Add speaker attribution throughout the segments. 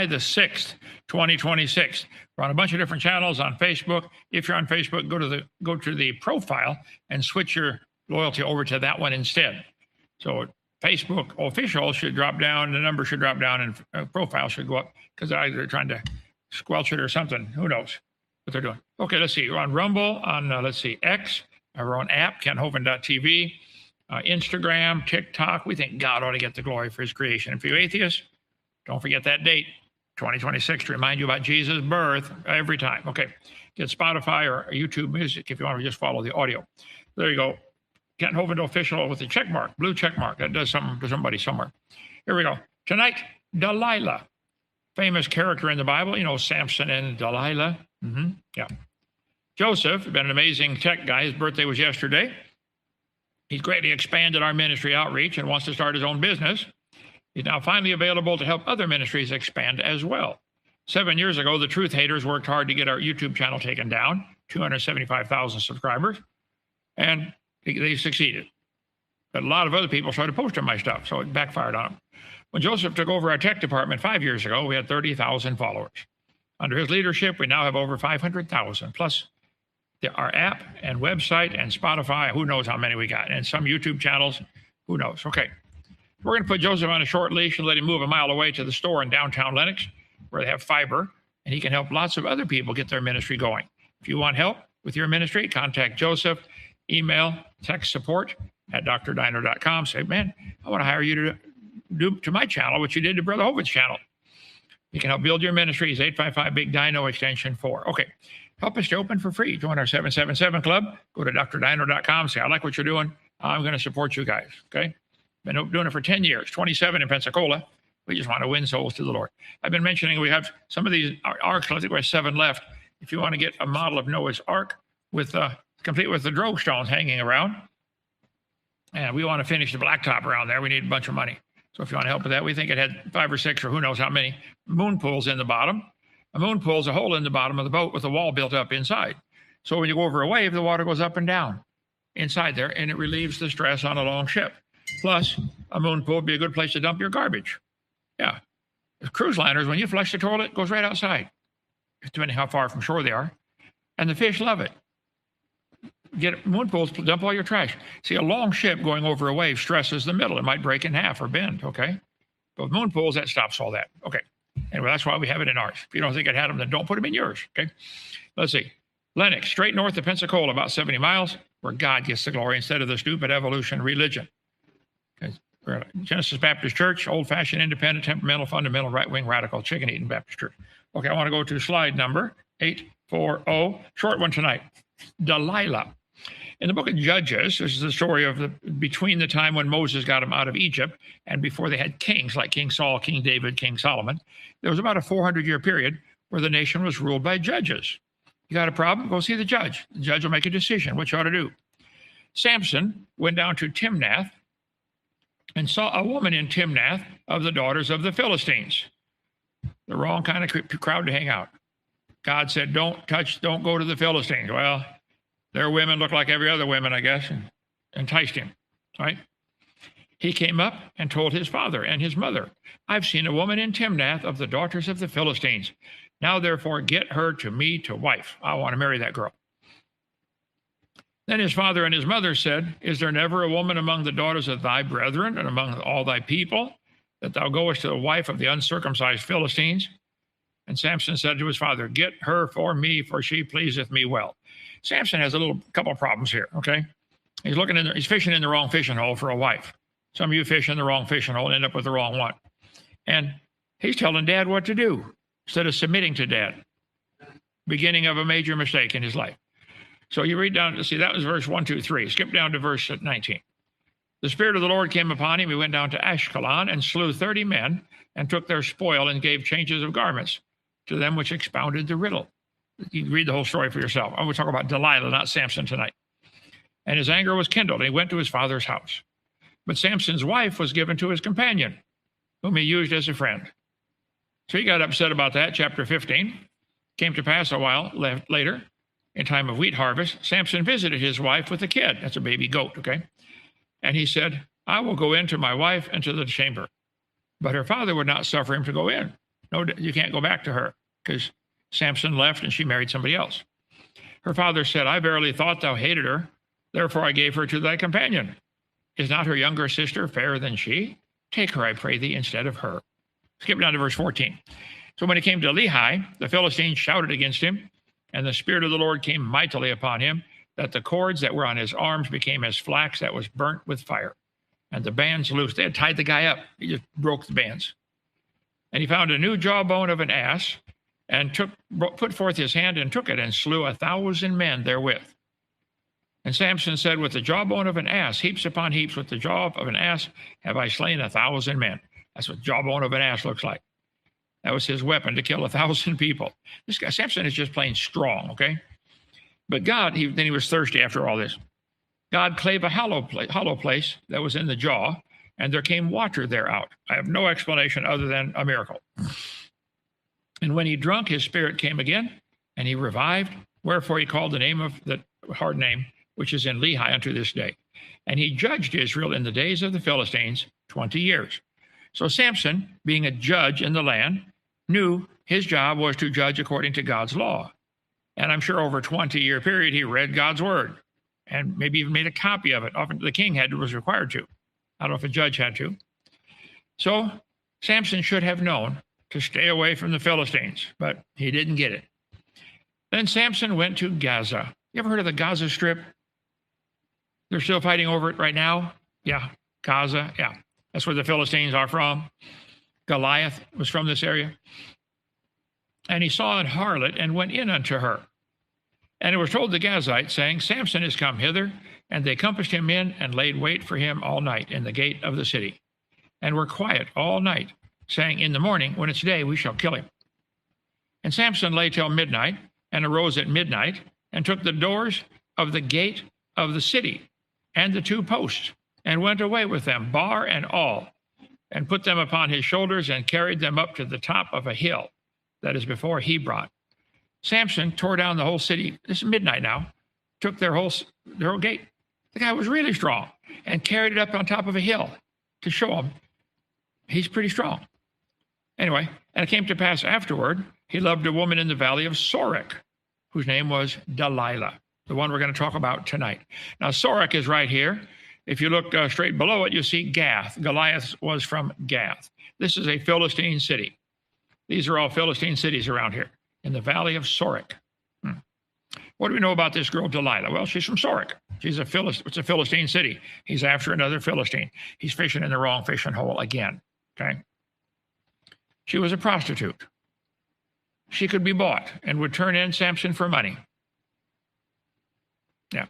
Speaker 1: July the 6th, 2026. We're on a bunch of different channels on Facebook. If you're on Facebook, go to the profile and switch your loyalty over to that one instead. So Facebook official should drop down, the number should drop down, and profile should go up because they're trying to squelch it or something. Who knows what they're doing? Okay, let's see. We're on Rumble, on X, our own app, KentHovind.tv, Instagram, TikTok. We think God ought to get the glory for his creation. And for you atheists, don't forget that date, 2026, to remind you about Jesus' birth every time. Okay, get Spotify or YouTube Music if you want to just follow the audio. There you go. Kent Hovind official with the check mark, blue check mark. That does something to somebody somewhere. Here we go. Tonight, Delilah, famous character in the Bible. You know, Samson and Delilah. Yeah. Joseph, been an amazing tech guy. His birthday was yesterday. He's greatly expanded our ministry outreach and wants to start his own business. He's now finally available to help other ministries expand as well. 7 years ago, the truth haters worked hard to get our YouTube channel taken down, 275,000 subscribers, and they succeeded. But a lot of other people started posting my stuff, so it backfired on them. When Joseph took over our tech department 5 years ago, we had 30,000 followers. Under his leadership, we now have over 500,000, plus our app and website and Spotify, who knows how many we got, and some YouTube channels, who knows. Okay, we're going to put Joseph on a short leash and let him move a mile away to the store in downtown Lenox, where they have fiber, and he can help lots of other people get their ministry going. If you want help with your ministry, contact Joseph. Email, text support at drdino.com. Say, man, I want to hire you to do to my channel what you did to Brother Hovind's channel. You can help build your ministry. He's 855-BIG-DINO, extension 4. Okay, help us to open for free. Join our 777 club. Go to drdino.com. Say, I like what you're doing. I'm going to support you guys. Okay, been doing it for 10 years, 27 in Pensacola. We just want to win souls to the Lord. I've been mentioning we have some of these arcs. I think we have 7 left. If you want to get a model of Noah's Ark with complete with the drogue stones hanging around, and we want to finish the blacktop around there, we need a bunch of money. So if you want to help with that, we think it had 5 or 6 or who knows how many moon pools in the bottom. A moon pool is a hole in the bottom of the boat with a wall built up inside. So when you go over a wave, the water goes up and down inside there, and it relieves the stress on a long ship. Plus, a moon pool would be a good place to dump your garbage. Yeah. Cruise liners, when you flush the toilet, it goes right outside, depending how far from shore they are. And the fish love it. Get moon pools, dump all your trash. See, a long ship going over a wave stresses the middle. It might break in half or bend, okay? But with moon pools, that stops all that. Okay. Anyway, that's why we have it in ours. If you don't think it had them, then don't put them in yours, okay? Let's see. Lenox, straight north of Pensacola, about 70 miles, where God gets the glory instead of the stupid evolution religion. Okay. We're Genesis Baptist Church, old-fashioned, independent, temperamental, fundamental, right-wing, radical, chicken-eating Baptist church. Okay, I want to go to slide number 840, short one tonight. Delilah. In the book of Judges, this is the story of between the time when Moses got them out of Egypt and before they had kings like King Saul, King David, King Solomon. There was about a 400-year period where the nation was ruled by judges. You got a problem? Go see the judge. The judge will make a decision what you ought to do. Samson went down to Timnath and saw a woman in Timnath of the daughters of the Philistines. The wrong kind of crowd to hang out. God said, don't go to the Philistines. Well, their women look like every other woman, I guess, and enticed him, right? He came up and told his father and his mother, I've seen a woman in Timnath of the daughters of the Philistines. Now, therefore, get her to me to wife. I want to marry that girl. Then his father and his mother said, Is there never a woman among the daughters of thy brethren and among all thy people, that thou goest to the wife of the uncircumcised Philistines? And Samson said to his father, Get her for me, for she pleaseth me well. Samson has a couple of problems here, okay? He's fishing in the wrong fishing hole for a wife. Some of you fish in the wrong fishing hole and end up with the wrong one. And he's telling Dad what to do instead of submitting to Dad. Beginning of a major mistake in his life. So you read down to see, that was verse 1, 2, 3. Skip down to verse 19. The Spirit of the Lord came upon him. He went down to Ashkelon and slew 30 men and took their spoil and gave changes of garments to them which expounded the riddle. You can read the whole story for yourself. I'm going to talk about Delilah, not Samson tonight. And his anger was kindled, and he went to his father's house. But Samson's wife was given to his companion, whom he used as a friend. So he got upset about that. Chapter 15. Came to pass a while later, in time of wheat harvest, Samson visited his wife with a kid. That's a baby goat, okay? And he said, I will go in to my wife into the chamber. But her father would not suffer him to go in. No, you can't go back to her, because Samson left and she married somebody else. Her father said, I verily thought thou hated her, therefore I gave her to thy companion. Is not her younger sister fairer than she? Take her, I pray thee, instead of her. Skip down to verse 14. So when he came to Lehi, the Philistines shouted against him, and the Spirit of the Lord came mightily upon him, that the cords that were on his arms became as flax that was burnt with fire. And the bands loosed. They had tied the guy up. He just broke the bands. And he found a new jawbone of an ass, and put forth his hand and took it, and slew 1,000 men therewith. And Samson said, with the jawbone of an ass, heaps upon heaps, with the jaw of an ass have I slain 1,000 men. That's what jawbone of an ass looks like. That was his weapon, to kill 1,000 people. This guy, Samson, is just plain strong, okay? But God, then he was thirsty after all this. God clave a hollow place that was in the jaw, and there came water there out. I have no explanation other than a miracle. And when he drunk, his spirit came again, and he revived. Wherefore he called the name of the hard name, which is in Lehi unto this day. And he judged Israel in the days of the Philistines 20 years. So Samson, being a judge in the land, knew his job was to judge according to God's law. And I'm sure over a 20-year period, he read God's word and maybe even made a copy of it. Often the king was required to. I don't know if a judge had to. So Samson should have known to stay away from the Philistines, but he didn't get it. Then Samson went to Gaza. You ever heard of the Gaza Strip? They're still fighting over it right now? Yeah, Gaza, yeah. That's where the Philistines are from. Goliath was from this area. And he saw an harlot and went in unto her. And it was told the Gazites, saying, Samson is come hither. And they compassed him in and laid wait for him all night in the gate of the city, and were quiet all night, saying, in the morning, when it's day, we shall kill him. And Samson lay till midnight, and arose at midnight, and took the doors of the gate of the city, and the 2 posts, and went away with them, bar and all, and put them upon his shoulders, and carried them up to the top of a hill that is before Hebron. Samson tore down the whole city. This is midnight now. Took their whole gate. The guy was really strong, and carried it up on top of a hill to show him he's pretty strong. Anyway, and it came to pass afterward, he loved a woman in the valley of Sorek, whose name was Delilah, the one we're going to talk about tonight. Now, Sorek is right here. If you look straight below it, you see Gath. Goliath was from Gath. This is a Philistine city. These are all Philistine cities around here in the valley of Sorek. What do we know about this girl, Delilah? Well, she's from Sorek. It's a Philistine city. He's after another Philistine. He's fishing in the wrong fishing hole again, okay? She was a prostitute. She could be bought and would turn in Samson for money. Yeah.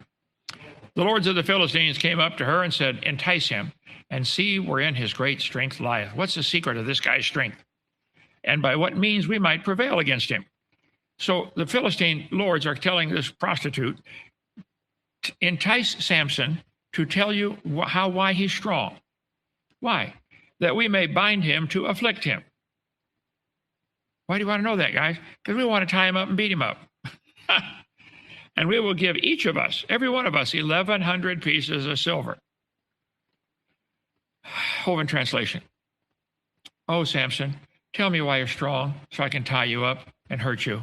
Speaker 1: The lords of the Philistines came up to her and said, entice him, and see wherein his great strength lieth. What's the secret of this guy's strength? And by what means we might prevail against him. So the Philistine lords are telling this prostitute, entice Samson to tell you why he's strong. Why? That we may bind him to afflict him. Why do you want to know that, guys? Because we want to tie him up and beat him up. And we will give each of us, every one of us, 1,100 pieces of silver. Hovind translation. Oh, Samson, tell me why you're strong so I can tie you up and hurt you.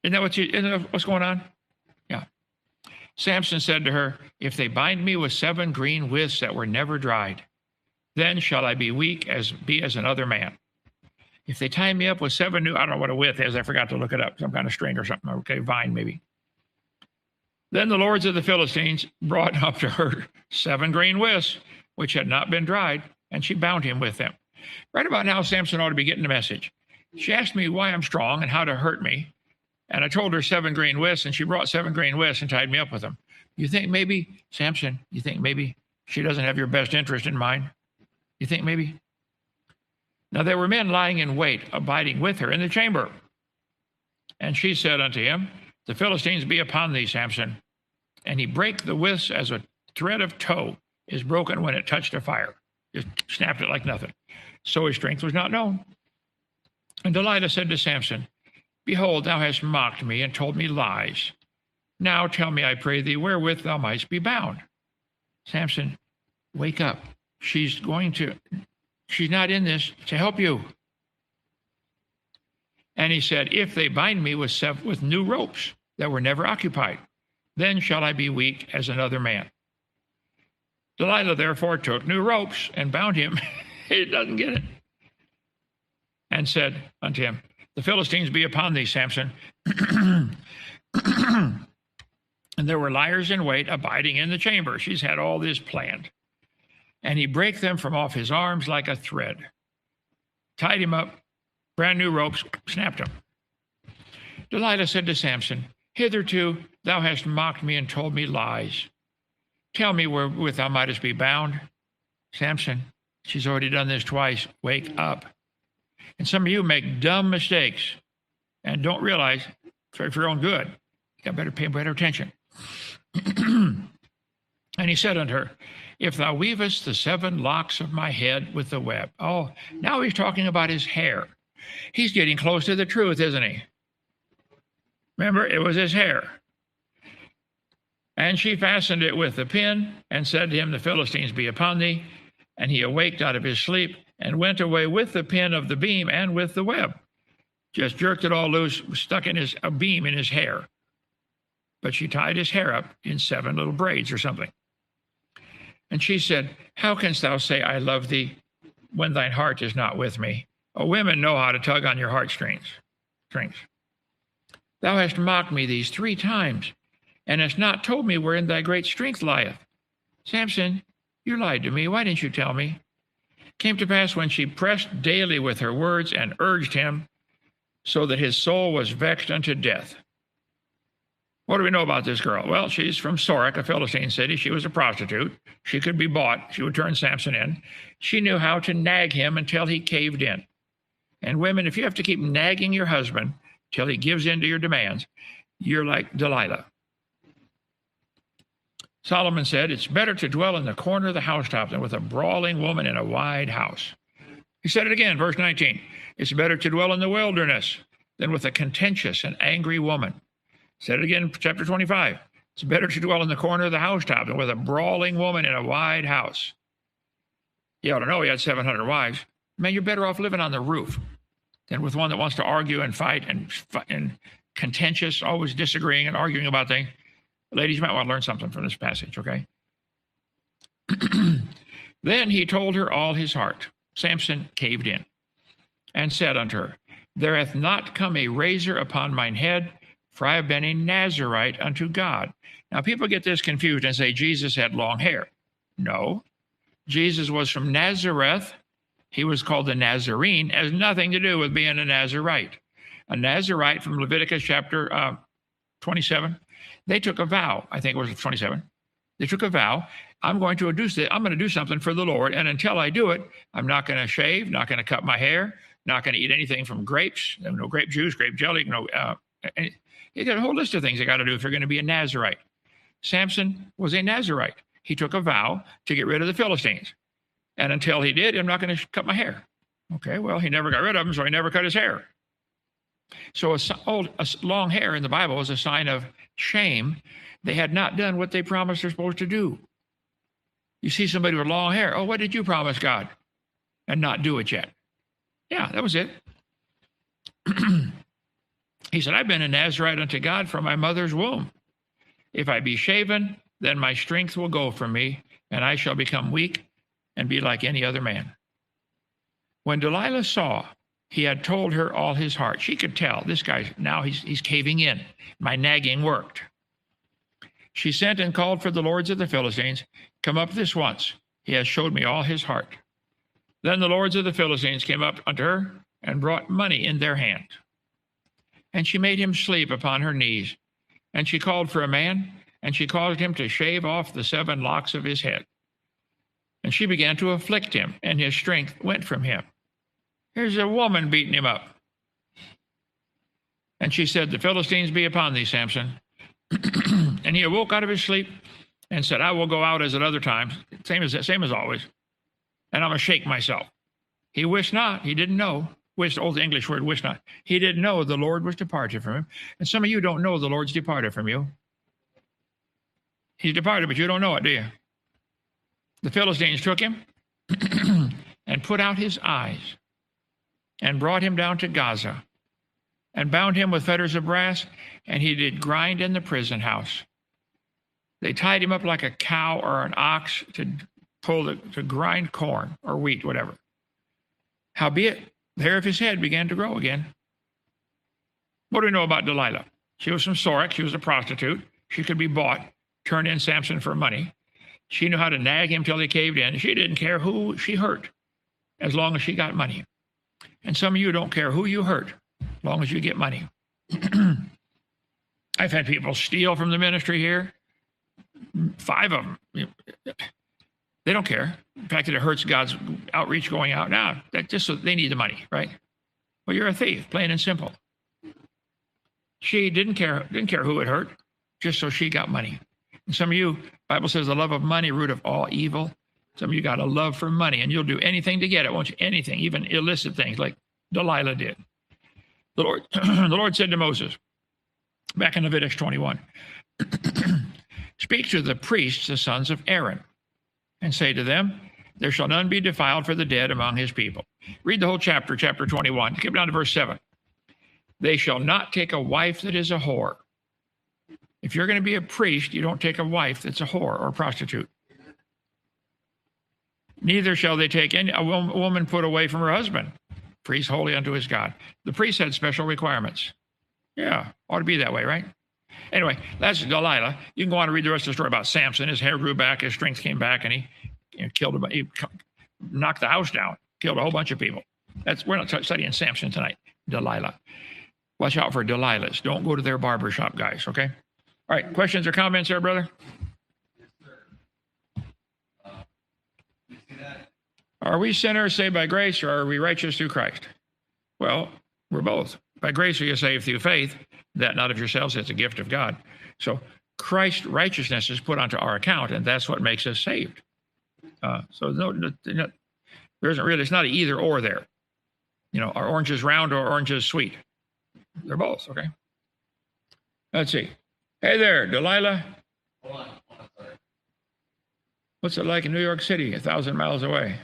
Speaker 1: Isn't that what's going on? Yeah. Samson said to her, if they bind me with 7 green withs that were never dried, then shall I be weak as another man. If they tie me up with 7 new, I don't know what a withe is. I forgot to look it up. Some kind of string or something. Okay, vine maybe. Then the lords of the Philistines brought up to her 7 green withs, which had not been dried, and she bound him with them. Right about now, Samson ought to be getting the message. She asked me why I'm strong and how to hurt me. And I told her 7 green withs, and she brought 7 green withs and tied me up with them. You think maybe, Samson, she doesn't have your best interest in mind? You think maybe? Now there were men lying in wait, abiding with her in the chamber. And she said unto him, the Philistines be upon thee, Samson. And he brake the withs as a thread of tow is broken when it touched a fire. Just snapped it like nothing. So his strength was not known. And Delilah said to Samson, behold, thou hast mocked me and told me lies. Now tell me, I pray thee, wherewith thou mightst be bound. Samson, wake up. She's not in this to help you. And he said, if they bind me with new ropes that were never occupied, then shall I be weak as another man. Delilah therefore took new ropes and bound him. He doesn't get it. And said unto him, the Philistines be upon thee, Samson. And there were liars in wait abiding in the chamber. She's had all this planned. And he brake them from off his arms like a thread, tied him up, brand new ropes, snapped him. Delilah said to Samson, hitherto thou hast mocked me and told me lies. Tell me wherewith thou mightest be bound. Samson, she's already done this twice. Wake up. And some of you make dumb mistakes and don't realize it's for your own good. You got better pay better attention. And he said unto her, if thou weavest the 7 locks of my head with the web. Oh, now he's talking about his hair. He's getting close to the truth, isn't he? Remember, it was his hair. And she fastened it with the pin and said to him, the Philistines be upon thee. And he awaked out of his sleep and went away with the pin of the beam and with the web. Just jerked it all loose, stuck in a beam in his hair. But she tied his hair up in 7 little braids or something. And she said, how canst thou say, I love thee, when thine heart is not with me? Oh, women know how to tug on your heartstrings. Thou hast mocked me these 3 times, and hast not told me wherein thy great strength lieth. Samson, you lied to me. Why didn't you tell me? Came to pass when she pressed daily with her words and urged him, so that his soul was vexed unto death. What do we know about this girl? Well, she's from Sorek, a Philistine city. She was a prostitute. She could be bought. She would turn Samson in. She knew how to nag him until he caved in. And women, if you have to keep nagging your husband till he gives in to your demands, you're like Delilah. Solomon said, it's better to dwell in the corner of the housetop than with a brawling woman in a wide house. He said it again, verse 19. It's better to dwell in the wilderness than with a contentious and angry woman. Said it again, chapter 25. It's better to dwell in the corner of the housetop than with a brawling woman in a wide house. You ought to know he had 700 wives. Man, you're better off living on the roof than with one that wants to argue and fight and contentious, always disagreeing and arguing about things. Ladies, you might want to learn something from this passage, okay? Then he told her all his heart. Samson caved in and said unto her, there hath not come a razor upon mine head, for I have been a Nazarite unto God. Now, people get this confused and say Jesus had long hair. No. Jesus was from Nazareth. He was called the Nazarene. It has nothing to do with being a Nazarite. A Nazarite from Leviticus chapter 27, they took a vow. I think it was 27. They took a vow. I'm going to do something for the Lord, and until I do it, I'm not going to shave, not going to cut my hair, not going to eat anything from grapes, no grape juice, grape jelly, you got a whole list of things you got to do if you're going to be a Nazarite. Samson was a Nazarite. He took a vow to get rid of the Philistines. And until he did, I'm not going to cut my hair. Okay, well, he never got rid of them, so he never cut his hair. So a long hair in the Bible was a sign of shame. They had not done what they promised they're supposed to do. You see somebody with long hair, oh, what did you promise God? And not do it yet. Yeah, that was it. He said, I've been a Nazarite unto God from my mother's womb. If I be shaven, then my strength will go from me, and I shall become weak and be like any other man. When Delilah saw he had told her all his heart, she could tell this guy, now he's caving in. My nagging worked. She sent and called for the lords of the Philistines. Come up this once. He has showed me all his heart. Then the lords of the Philistines came up unto her and brought money in their hand. And she made him sleep upon her knees. And she called for a man, and she caused him to shave off the 7 locks of his head. And she began to afflict him, and his strength went from him. Here's a woman beating him up. And she said, the Philistines be upon thee, Samson. And he awoke out of his sleep and said, I will go out as at other times, same as always, and I'm going to shake myself. He wished not, he didn't know. Old English word, wish not. He didn't know the Lord was departed from him. And some of you don't know the Lord's departed from you. He's departed, but you don't know it, do you? The Philistines took him and put out his eyes and brought him down to Gaza and bound him with fetters of brass, and he did grind in the prison house. They tied him up like a cow or an ox to grind corn or wheat, whatever. Howbeit, the hair of his head began to grow again. What do we know about Delilah? She was from Sorek. She was a prostitute. She could be bought, turned in Samson for money. She knew how to nag him till he caved in. She didn't care who she hurt as long as she got money. And some of you don't care who you hurt as long as you get money. I've had people steal from the ministry here. 5 of them. They don't care. The fact that it hurts God's outreach going out now, that just so they need the money, right? Well, you're a thief, plain and simple. She didn't care who it hurt, just so she got money. And some of you, Bible says the love of money, root of all evil. Some of you got a love for money, and you'll do anything to get it, won't you? Anything, even illicit things like Delilah did. The Lord said to Moses, back in Leviticus 21, speak to the priests, the sons of Aaron, and say to them, there shall none be defiled for the dead among his people. Read the whole chapter 21. Skip down to verse 7. They shall not take a wife that is a whore. If you're going to be a priest, you don't take a wife that's a whore or a prostitute. Neither shall they take a woman put away from her husband, for he's holy unto his God. The priest had special requirements. Yeah, ought to be that way, right? Anyway, that's Delilah. You can go on and read the rest of the story about Samson. His hair grew back, his strength came back, and he knocked the house down, killed a whole bunch of people. We're not studying Samson tonight. Delilah. Watch out for Delilahs. Don't go to their barbershop, guys, okay? All right, questions or comments there, brother? Are we sinners saved by grace, or are we righteous through Christ? Well, we're both. By grace are you saved through faith, that not of yourselves, it's a gift of God. So Christ's righteousness is put onto our account, and that's what makes us saved. So there isn't really, it's not an either or there. Are oranges round or oranges sweet? They're both, okay? Let's see. Hey there, Delilah.
Speaker 2: Hold on, sorry.
Speaker 1: What's it like in New York City, 1,000 miles away?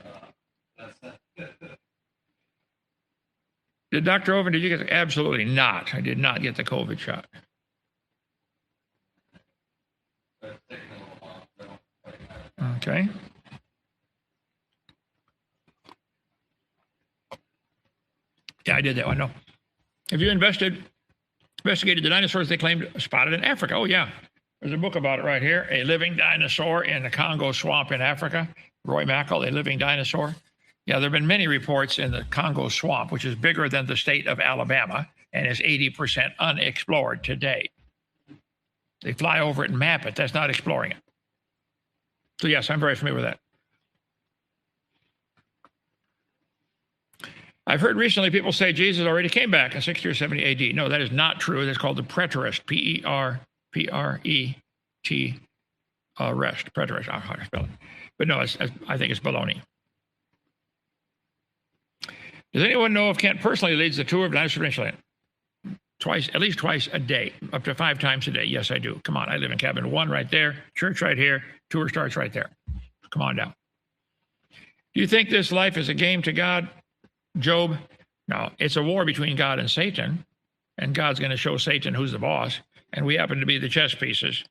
Speaker 1: Did Dr. Oven, did you get it? Absolutely not. I did not get the COVID shot. Okay. Yeah, I did that one. No. Have you investigated the dinosaurs they claimed spotted in Africa? Oh, yeah. There's a book about it right here. A living dinosaur in the Congo swamp in Africa. Roy Mackal, a living dinosaur. Yeah, there have been many reports in the Congo swamp, which is bigger than the state of Alabama and is 80% unexplored today. They fly over it and map it. That's not exploring it. So, yes, I'm very familiar with that. I've heard recently people say Jesus already came back in 60 or 70 AD. No, that is not true. That's called the preterist, P-E-R-E-T, rest, preterist. I don't know how to spell it. But no, I think it's baloney. Does anyone know if Kent personally leads the tour of Dinosaur Peninsula? At least twice a day, up to 5 times a day. Yes, I do. Come on, I live in cabin 1 right there, church right here, tour starts right there. Come on down. Do you think this life is a game to God, Job? No, it's a war between God and Satan, and God's going to show Satan who's the boss, and we happen to be the chess pieces.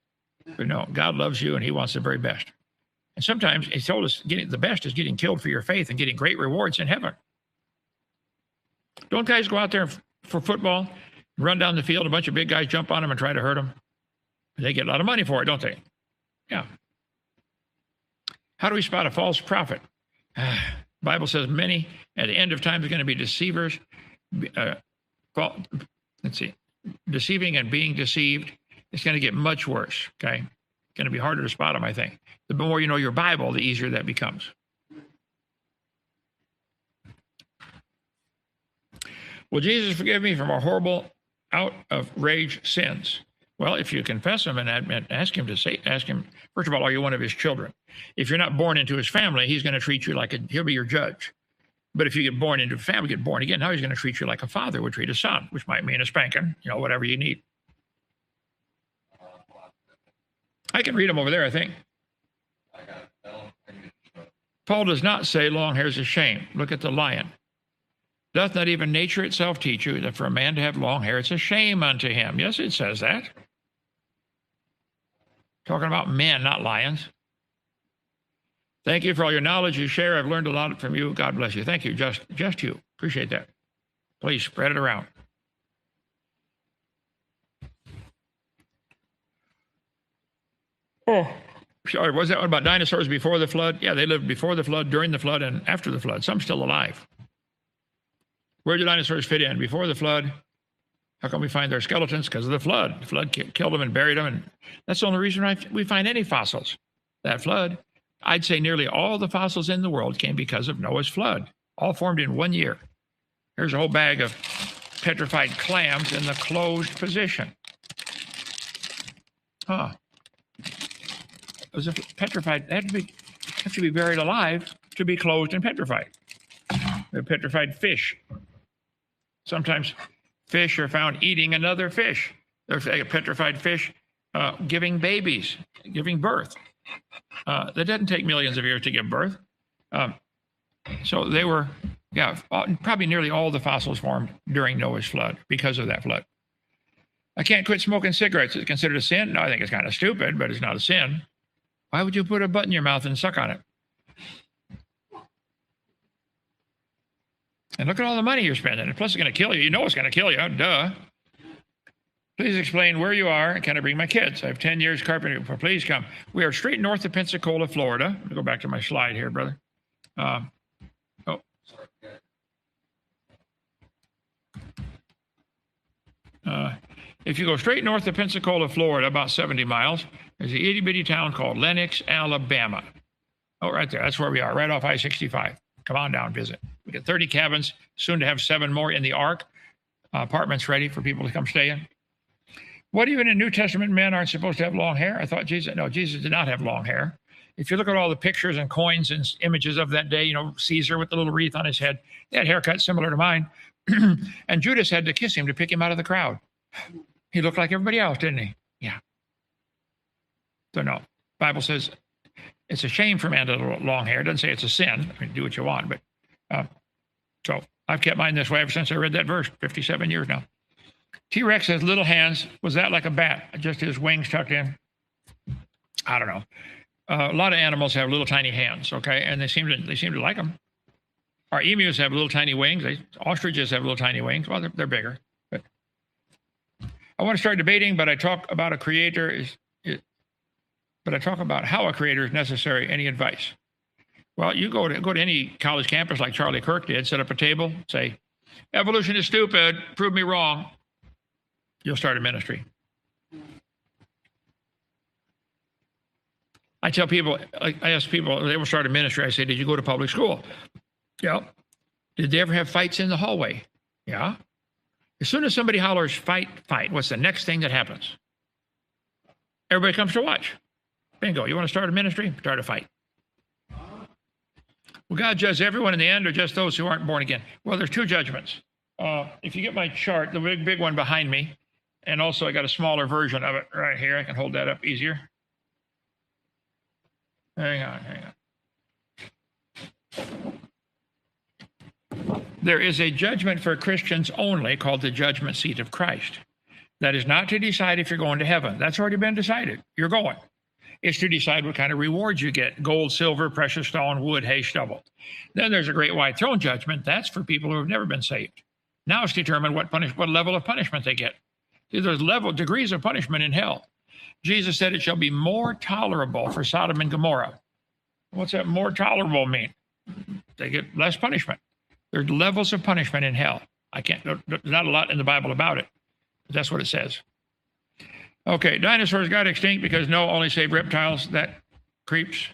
Speaker 1: But no, God loves you, and he wants the very best. And sometimes he told us the best is getting killed for your faith and getting great rewards in heaven. Don't guys go out there for football, run down the field, a bunch of big guys jump on them and try to hurt them? They get a lot of money for it, don't they? Yeah. How do we spot a false prophet? The Bible says many at the end of time is going to be deceivers. Deceiving and being deceived. It's going to get much worse, okay? It's going to be harder to spot them, I think. The more you know your Bible, the easier that becomes. Will Jesus forgive me from our horrible, out of rage sins? Well, if you confess them and ask him, first of all, are you one of his children? If you're not born into his family, he's going to treat you he'll be your judge. But if you get born into a family, get born again, now he's going to treat you like a father would treat a son, which might mean a spanking, whatever you need. I can read them over there, I think. Paul does not say long hair is a shame. Look at the lion. Doth not even nature itself teach you that for a man to have long hair, it's a shame unto him? Yes, it says that. Talking about men, not lions. Thank you for all your knowledge you share. I've learned a lot from you. God bless you. Thank you. Just you. Appreciate that. Please spread it around. Oh, sorry. Was that one about dinosaurs before the flood? Yeah, they lived before the flood, during the flood, and after the flood. Some still alive. Where do dinosaurs fit in? Before the flood. How come we find their skeletons? Because of the flood. The flood killed them and buried them. And that's the only reason we find any fossils. That flood. I'd say nearly all the fossils in the world came because of Noah's flood. All formed in 1 year. Here's a whole bag of petrified clams in the closed position. Huh. It was petrified. They have to be buried alive to be closed and petrified. They're petrified fish. Sometimes fish are found eating another fish. There's a petrified fish giving babies, giving birth. That doesn't take millions of years to give birth. So they were, probably nearly all the fossils formed during Noah's flood because of that flood. I can't quit smoking cigarettes. Is it considered a sin? No, I think it's kind of stupid, but it's not a sin. Why would you put a butt in your mouth and suck on it? And look at all the money you're spending. And plus, it's going to kill you. You know it's going to kill you. Duh. Please explain where you are and can I bring my kids? I have 10 years carpentry. Please come. We are straight north of Pensacola, Florida. Let me go back to my slide here, brother. If you go straight north of Pensacola, Florida, about 70 miles, there's a itty-bitty town called Lenox, Alabama. Oh, right there. That's where we are, right off I-65. Come on down, visit. We got 30 cabins, soon to have 7 more in the Ark. Apartments ready for people to come stay in. What, even in New Testament, men aren't supposed to have long hair? I thought Jesus did not have long hair. If you look at all the pictures and coins and images of that day, Caesar with the little wreath on his head, they had haircuts similar to mine. And Judas had to kiss him to pick him out of the crowd. He looked like everybody else, didn't he? Yeah. So no, Bible says it's a shame for man to have long hair. It doesn't say it's a sin. I mean, do what you want, but so I've kept mine this way ever since I read that verse, 57 years now. T-Rex has little hands. Was that like a bat? Just his wings tucked in? I don't know. A lot of animals have little tiny hands, okay, and they seem to like them. Our emus have little tiny wings. Ostriches have little tiny wings. Well, they're bigger. But I want to start debating, but I talk about a creator but I talk about how a creator is necessary. Any advice? Well, you go to any college campus like Charlie Kirk did, set up a table, say, evolution is stupid, prove me wrong. You'll start a ministry. I tell people, I ask people, they will start a ministry. I say, did you go to public school? Yeah. Did they ever have fights in the hallway? Yeah. As soon as somebody hollers, fight, what's the next thing that happens? Everybody comes to watch. Bingo. You want to start a ministry? Start a fight. Will God judge everyone in the end or just those who aren't born again? Well, there's 2 judgments. If you get my chart, the big one behind me, and also I got a smaller version of it right here. I can hold that up easier. Hang on. There is a judgment for Christians only called the judgment seat of Christ. That is not to decide if you're going to heaven. That's already been decided. You're going. It's to decide what kind of rewards you get. Gold, silver, precious stone, wood, hay, stubble. Then there's a great white throne judgment. That's for people who have never been saved. Now it's determined what level of punishment they get. See, there's degrees of punishment in hell. Jesus said it shall be more tolerable for Sodom and Gomorrah. What's that more tolerable mean? They get less punishment. There's levels of punishment in hell. There's not a lot in the Bible about it, but that's what it says. Okay, dinosaurs got extinct because Noah only saved reptiles. That creeps.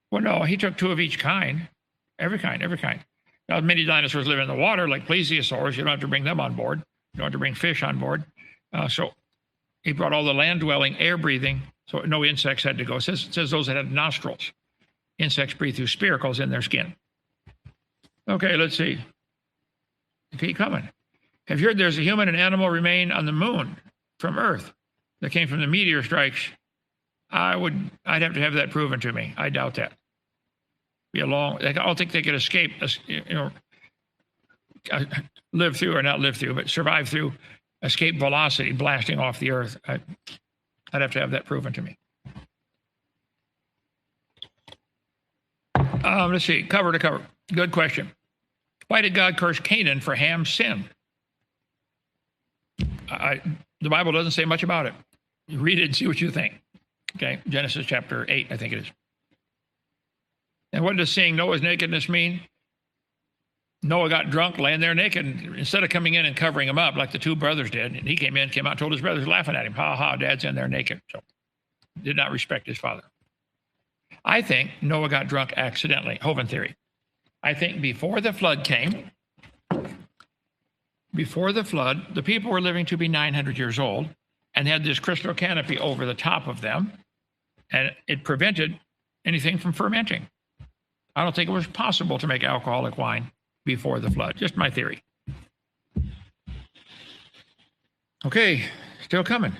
Speaker 1: Well, no, he took 2 of each kind. Every kind. Now, many dinosaurs live in the water, like plesiosaurs. You don't have to bring them on board. You don't have to bring fish on board. So he brought all the land-dwelling, air-breathing, so no insects had to go. It says those that had nostrils. Insects breathe through spiracles in their skin. Okay, let's see. Keep coming. Have you heard there's a human and animal remain on the moon from Earth that came from the meteor strikes? I'd have to have that proven to me. I doubt that. I don't think they could escape. live through, or not live through, but survive through escape velocity blasting off the Earth. I'd have to have that proven to me. Let's see, cover to cover. Good question. Why did God curse Canaan for Ham's sin? The Bible doesn't say much about it. You read it and see what you think. Okay, Genesis chapter 8, I think it is. And what does seeing Noah's nakedness mean? Noah got drunk, laying there naked. And instead of coming in and covering him up like the two brothers did, and he came out and told his brothers, laughing at him, ha ha, dad's in there naked. So did not respect his father. I think Noah got drunk accidentally. Hovind theory. I think before the flood came, the people were living to be 900 years old and had this crystal canopy over the top of them, and it prevented anything from fermenting. I don't think it was possible to make alcoholic wine before the flood. Just my theory. Okay, still coming.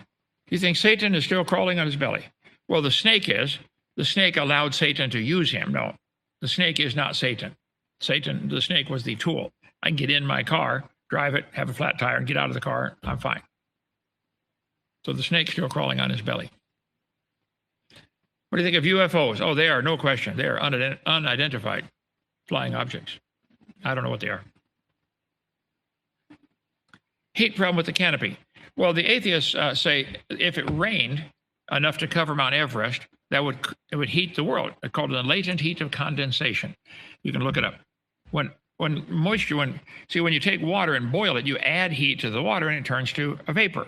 Speaker 1: You think Satan is still crawling on his belly? Well, the snake is. The snake allowed Satan to use him. No, the snake is not Satan. The snake was the tool. I can get in my car, drive it, have a flat tire, and get out of the car. I'm fine. So the snake's still crawling on his belly. What do you think of UFOs? Oh, they are, no question. They are unidentified flying objects. I don't know what they are. Heat problem with the canopy. Well, the atheists say if it rained enough to cover Mount Everest, it would heat the world. It's called the latent heat of condensation. You can look it up. When you take water and boil it, you add heat to the water and it turns to a vapor.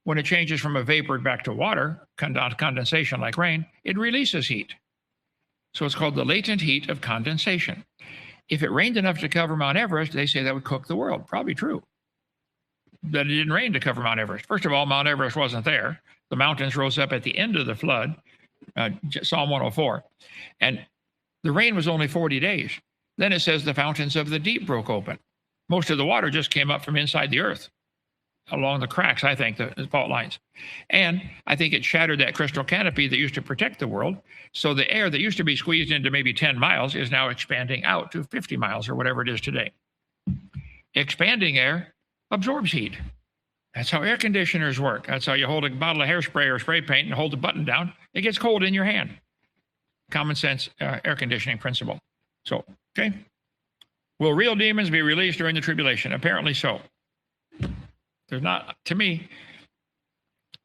Speaker 1: When it changes from a vapor back to water, condensation like rain, it releases heat. So it's called the latent heat of condensation. If it rained enough to cover Mount Everest, they say that would cook the world. Probably true. That it didn't rain to cover Mount Everest. First of all, Mount Everest wasn't there. The mountains rose up at the end of the flood, Psalm 104. And the rain was only 40 days. Then it says the fountains of the deep broke open. Most of the water just came up from inside the earth, along the cracks, I think, the fault lines. And I think it shattered that crystal canopy that used to protect the world. So the air that used to be squeezed into maybe 10 miles is now expanding out to 50 miles or whatever it is today. Expanding air absorbs heat. That's how air conditioners work. That's how you hold a bottle of hairspray or spray paint and hold the button down. It gets cold in your hand. Common sense air conditioning principle. So, okay. Will real demons be released during the tribulation? Apparently so. There's not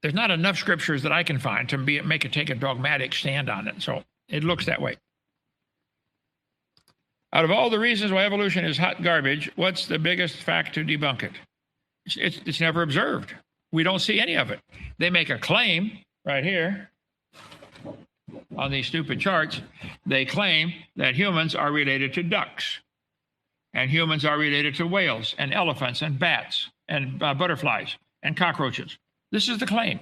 Speaker 1: enough scriptures that I can find to take a dogmatic stand on it. So it looks that way. Out of all the reasons why evolution is hot garbage, what's the biggest fact to debunk it? It's never observed. We don't see any of it. They make a claim right here on these stupid charts. They claim that humans are related to ducks, and humans are related to whales and elephants and bats and butterflies and cockroaches. This is the claim.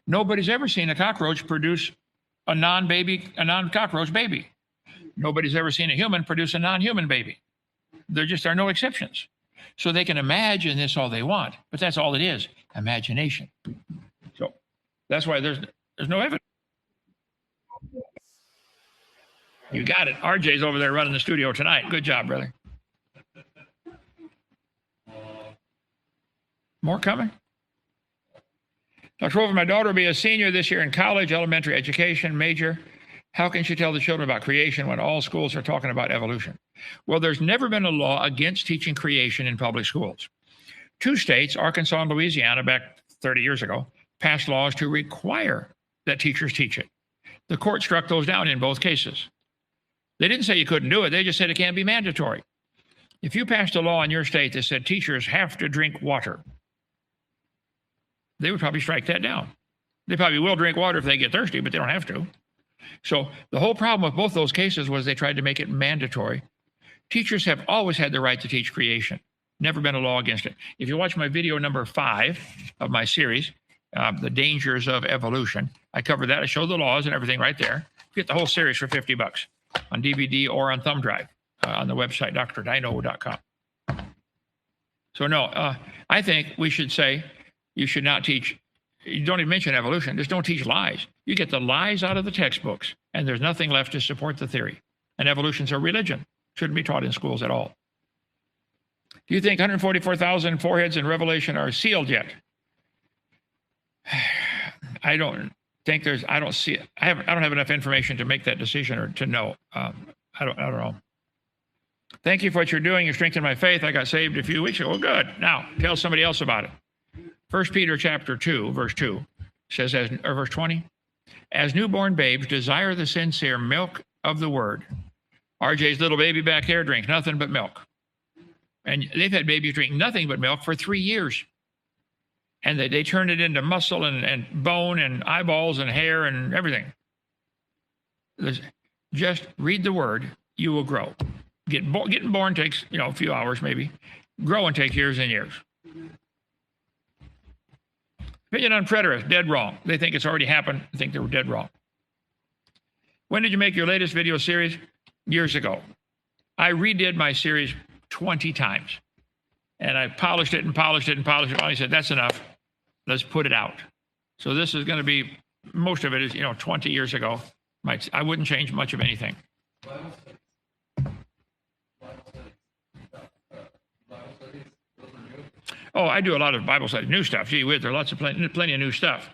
Speaker 1: Nobody's ever seen a cockroach produce a non-cockroach baby. Nobody's ever seen a human produce a non-human baby. There just are no exceptions. So they can imagine this all they want, but that's all it is, imagination. So that's why there's no evidence. You got it. RJ's over there running the studio tonight. Good job, brother. More coming? Dr. Wolf, my daughter will be a senior this year in college, elementary education major. How can she tell the children about creation when all schools are talking about evolution? Well, there's never been a law against teaching creation in public schools. 2 states, Arkansas and Louisiana, back 30 years ago, passed laws to require that teachers teach it. The court struck those down in both cases. They didn't say you couldn't do it. They just said it can't be mandatory. If you passed a law in your state that said teachers have to drink water, they would probably strike that down. They probably will drink water if they get thirsty, but they don't have to. So the whole problem with both those cases was they tried to make it mandatory. Teachers have always had the right to teach creation. Never been a law against it. If you watch my video number 5 of my series, The Dangers of Evolution, I cover that. I show the laws and everything right there. You get the whole series for $50 on DVD or on thumb drive on the website, drdino.com. So no, I think we should say you should not teach. You don't even mention evolution. Just don't teach lies. You get the lies out of the textbooks, and there's nothing left to support the theory. And evolution's a religion. Shouldn't be taught in schools at all. Do you think 144,000 foreheads in Revelation are sealed yet? I don't think there's. I don't see it. I don't have enough information to make that decision or to know. I don't know. Thank you for what you're doing. You strengthened my faith. I got saved a few weeks ago. Well, good. Now tell somebody else about it. 1 Peter chapter 2, verse 2 says, or verse 20, as newborn babes desire the sincere milk of the word. RJ's little baby back there drinks nothing but milk. And they've had babies drink nothing but milk for 3 years. And they turn it into muscle and bone and eyeballs and hair and everything. Just read the word, you will grow. Getting born takes, a few hours maybe. Growing takes years and years. Opinion on preterists, dead wrong. They think it's already happened. I think they were dead wrong. When did you make your latest video series? Years ago. I redid my series 20 times. And I polished it and polished it and polished it. I said, that's enough. Let's put it out. So this is going to be, most of it is, 20 years ago. I wouldn't change much of anything. Oh, I do a lot of Bible studies, new stuff. Gee whiz, there are plenty of new stuff.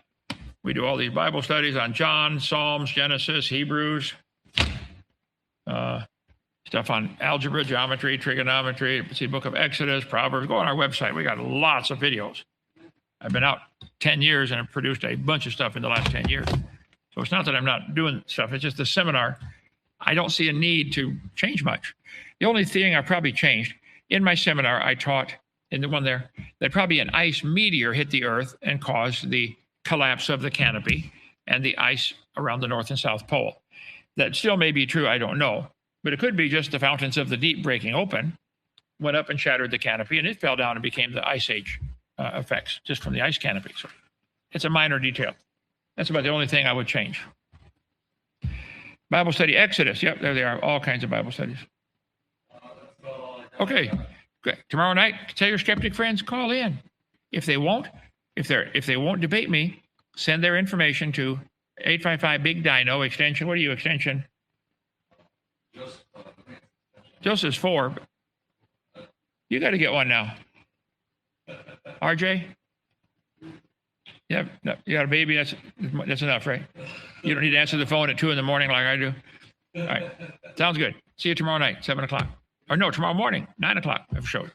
Speaker 1: We do all these Bible studies on John, Psalms, Genesis, Hebrews, stuff on algebra, geometry, trigonometry, see book of Exodus, Proverbs. Go on our website. We got lots of videos. I've been out 10 years and have produced a bunch of stuff in the last 10 years. So it's not that I'm not doing stuff. It's just the seminar. I don't see a need to change much. The only thing I probably changed, in my seminar, I taught, in the one there, that probably an ice meteor hit the earth and caused the collapse of the canopy and the ice around the North and South Pole. That still may be true, I don't know. But it could be just the fountains of the deep breaking open, went up and shattered the canopy, and it fell down and became the ice age effects just from the ice canopy. So it's a minor detail. That's about the only thing I would change. Bible study Exodus. Yep, there they are. All kinds of Bible studies. Okay. Good. Tomorrow night, tell your skeptic friends, call in. If they won't debate me, send their information to 855 Big Dino extension. What are you extension? Joseph's 4. You got to get one now. RJ? Yeah, no, you got a baby. That's enough, right? You don't need to answer the phone at 2 a.m. like I do. All right. Sounds good. See you tomorrow night, 7 o'clock. Or no, tomorrow morning, 9 o'clock. I have a show.